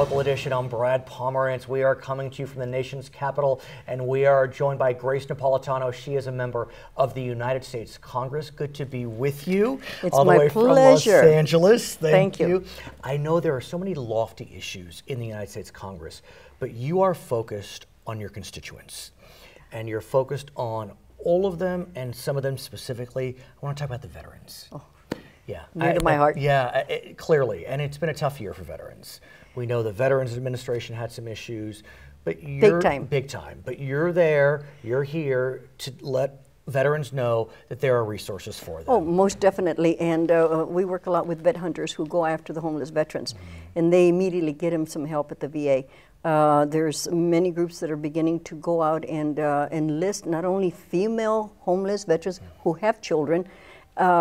Local Edition. I'm Brad Pomerantz. We are coming to you from the nation's capital, and we are joined by Grace Napolitano. She is a member of the United States Congress. Good to be with you. It's all the my way pleasure. From Los Angeles. Thank you. you. I know there are so many lofty issues in the United States Congress, but you are focused on your constituents, and you're focused on all of them, and some of them specifically. I want to talk about the veterans. Oh. Yeah, near to my heart. Yeah, clearly, and it's been a tough year for veterans. We know the Veterans Administration had some issues, but you're big time. But you're there, you're here to let veterans know that there are resources for them. Oh, most definitely, and we work a lot with vet hunters who go after the homeless veterans, and they immediately get them some help at the VA. There's many groups that are beginning to go out and enlist not only female homeless veterans who have children,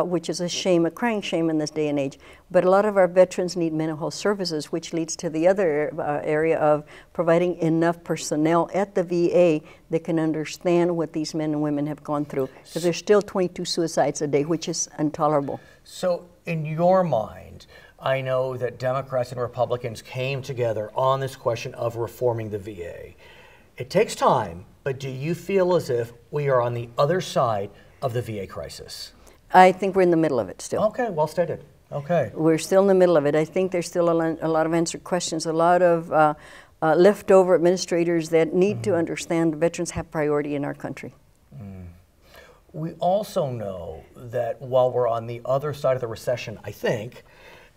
which is a shame, a crying shame in this day and age. But a lot of our veterans need mental health services, which leads to the other area of providing enough personnel at the VA that can understand what these men and women have gone through. Because there's still 22 suicides a day, which is intolerable. So in your mind, I know that Democrats and Republicans came together on this question of reforming the VA. It takes time, but do you feel as if we are on the other side of the VA crisis? I think we're in the middle of it still. Okay, well stated. Okay. We're still in the middle of it. I think there's still a lot of answered questions, a lot of leftover administrators that need to understand veterans have priority in our country. We also know that while we're on the other side of the recession, I think,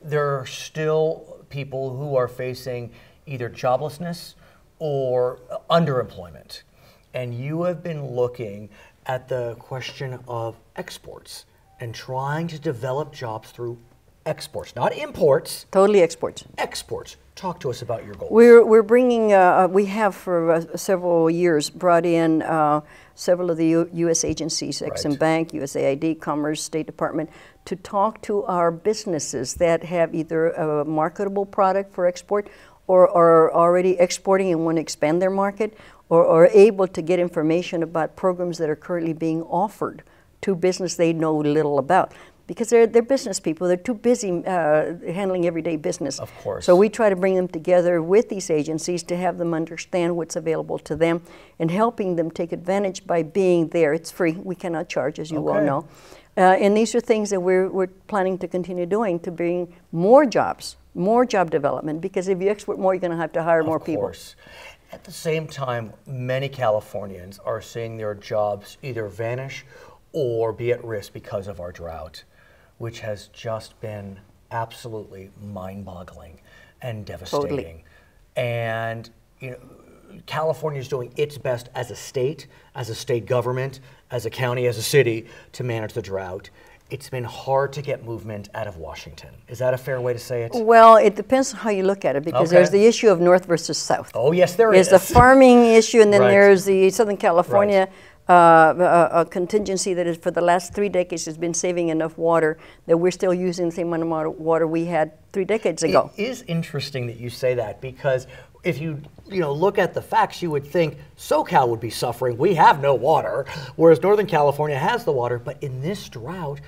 there are still people who are facing either joblessness or underemployment. And you have been looking at the question of exports and trying to develop jobs through exports, not imports. Totally exports. Exports. Talk to us about your goals. We're bringing, we have for several years brought in several of the U.S. agencies, Exim Bank, USAID, Commerce, State Department, to talk to our businesses that have either a marketable product for export or are already exporting and want to expand their market, or are able to get information about programs that are currently being offered to business they know little about. Because they're business people, they're too busy handling everyday business. Of course. So we try to bring them together with these agencies to have them understand what's available to them and helping them take advantage by being there. It's free, we cannot charge, as you all know. And these are things that we're planning to continue doing to bring more jobs, more job development, because if you export more, you're going to have to hire more people. Of course. At the same time, many Californians are seeing their jobs either vanish or be at risk because of our drought, which has just been absolutely mind-boggling and devastating. Totally. And you know, California is doing its best as a state government, as a county, as a city, to manage the drought. It's been hard to get movement out of Washington. Is that a fair way to say it? Well, it depends on how you look at it, because there's the issue of North versus South. Oh, yes, there is. There's the farming issue, and then there's the Southern California a contingency that is for the last 3 decades has been saving enough water that we're still using the same amount of water we had 3 decades ago. It is interesting that you say that, because if you look at the facts, you would think SoCal would be suffering. We have no water, whereas Northern California has the water. But in this drought,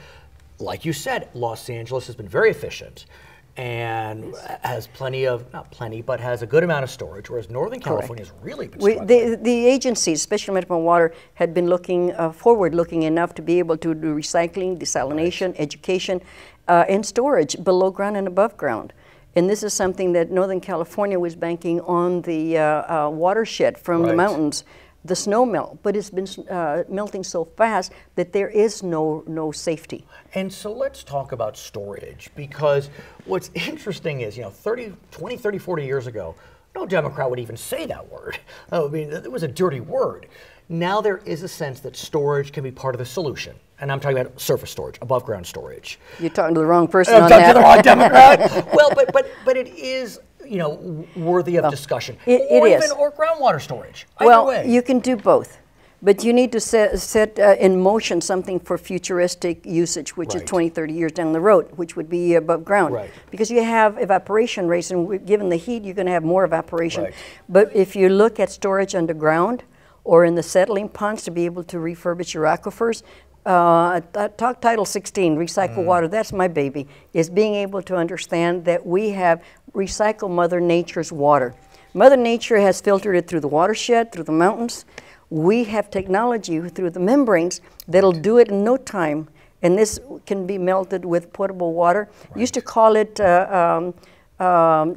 like you said, Los Angeles has been very efficient and has plenty of, not plenty, but has a good amount of storage, whereas Northern California has really been struggling. The agencies, especially Metropolitan Water, had been looking forward-looking enough to be able to do recycling, desalination, education, and storage below ground and above ground. And this is something that Northern California was banking on the watershed from the mountains, the snow melt, but it's been melting so fast that there is no safety. And so let's talk about storage, because what's interesting is, 20, 30, 40 years ago, no Democrat would even say that word. I mean, it was a dirty word. Now there is a sense that storage can be part of the solution. And I'm talking about surface storage, above ground storage. You're talking to the wrong person on that. I'm talking to the wrong Democrat. Well, but it is, worthy of discussion. It is. Or groundwater storage. Well, Either way. you can do both. But you need to set in motion something for futuristic usage, which is 20, 30 years down the road, which would be above ground. Because you have evaporation rates, and given the heat, you're going to have more evaporation. But if you look at storage underground or in the settling ponds to be able to refurbish your aquifers, Talk Title 16, recycle water, that's my baby, is being able to understand that we have recycled Mother Nature's water. Mother Nature has filtered it through the watershed, through the mountains. We have technology through the membranes that'll do it in no time, and this can be melted with potable water. Right. Used to call it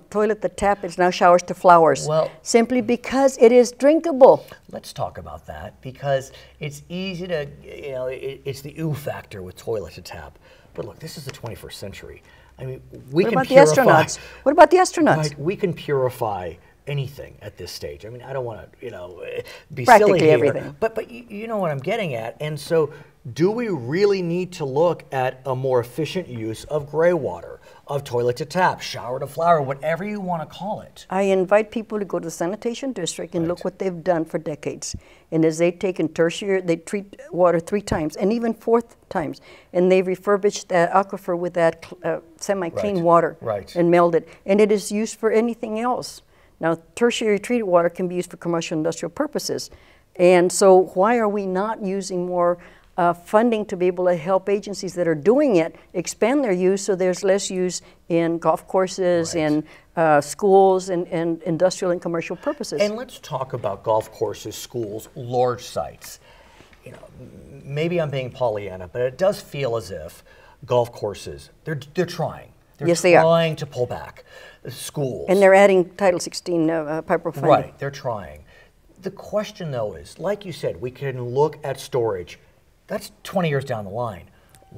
toilet to tap, it's now showers to flowers. Well, simply because it is drinkable. Let's talk about that, because it's easy to, it's the ooh factor with toilet to tap. But look, this is the 21st century. I mean, we can purify. What about the astronauts? What about the astronauts? Right, we can purify anything at this stage. I mean, I don't want to, be practically silly here, everything. But you know what I'm getting at. And so, do we really need to look at a more efficient use of gray water, of toilet to tap, shower to flower, whatever you want to call it? I invite people to go to the sanitation district and look what they've done for decades. And as they've taken tertiary, they treat water 3 times and even 4th times. And they refurbished that aquifer with that semi-clean water and meld it. And it is used for anything else. Now, tertiary treated water can be used for commercial industrial purposes. And so why are we not using more funding to be able to help agencies that are doing it expand their use so there's less use in golf courses, in schools, and industrial and commercial purposes? And let's talk about golf courses, schools, large sites. Maybe I'm being Pollyanna, but it does feel as if golf courses, they're trying. They're trying to pull back. Schools. And they're adding Title 16 pipeline funding. Right, they're trying. The question, though, is, like you said, we can look at storage. That's 20 years down the line.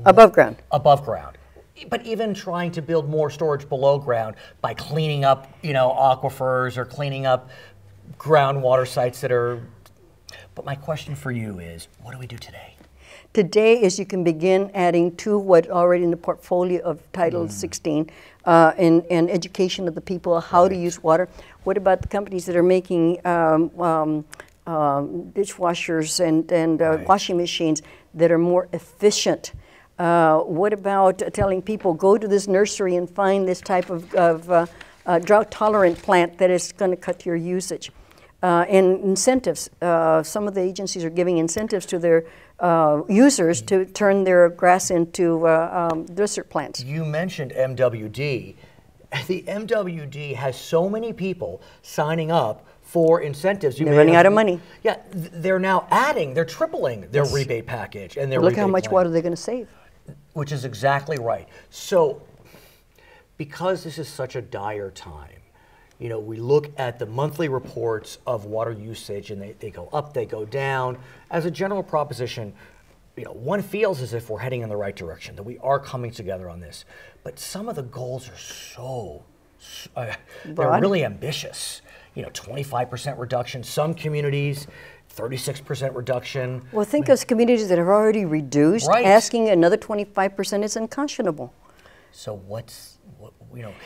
Above ground. Above ground. But even trying to build more storage below ground by cleaning up, aquifers or cleaning up groundwater sites that are... But my question for you is, what do we do today? Today is you can begin adding to what already in the portfolio of Title 16 and education of the people how to use water. What about the companies that are making dishwashers and washing machines that are more efficient? What about telling people, go to this nursery and find this type of drought-tolerant plant that is going to cut your usage? And incentives. Some of the agencies are giving incentives to their users to turn their grass into desert plants. You mentioned MWD. The MWD has so many people signing up for incentives. They're running out of money. Yeah, they're now they're tripling their rebate package and their Look how much water they're going to save. Which is exactly right. So, because this is such a dire time, we look at the monthly reports of water usage and they go up, they go down. As a general proposition, one feels as if we're heading in the right direction, that we are coming together on this. But some of the goals are they're really ambitious. 25% reduction, some communities, 36% reduction. Well, think of communities that have already reduced. Asking another 25% is unconscionable. So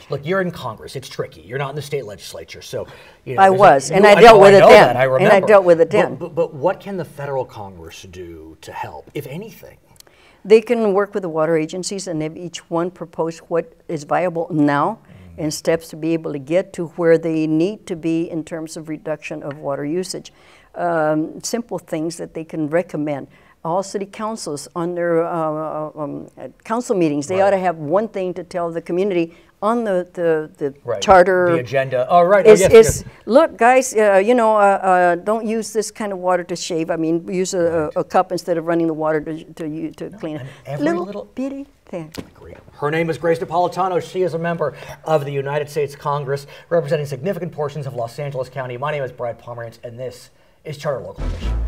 look, you're in Congress. It's tricky. You're not in the state legislature, so I was, and I dealt with it then. I remember. And I dealt with it then. But what can the federal Congress do to help, if anything? They can work with the water agencies, and they've each one proposed what is viable now and steps to be able to get to where they need to be in terms of reduction of water usage. Simple things that they can recommend. All city councils on their council meetings, they ought to have one thing to tell the community on the charter. The agenda. Oh, right. Yes. Look, guys, don't use this kind of water to shave. I mean, use a cup instead of running the water to clean it. Every little bitty thing. Her name is Grace Napolitano. She is a member of the United States Congress, representing significant portions of Los Angeles County. My name is Brad Pomerantz, and this is Charter Local Edition.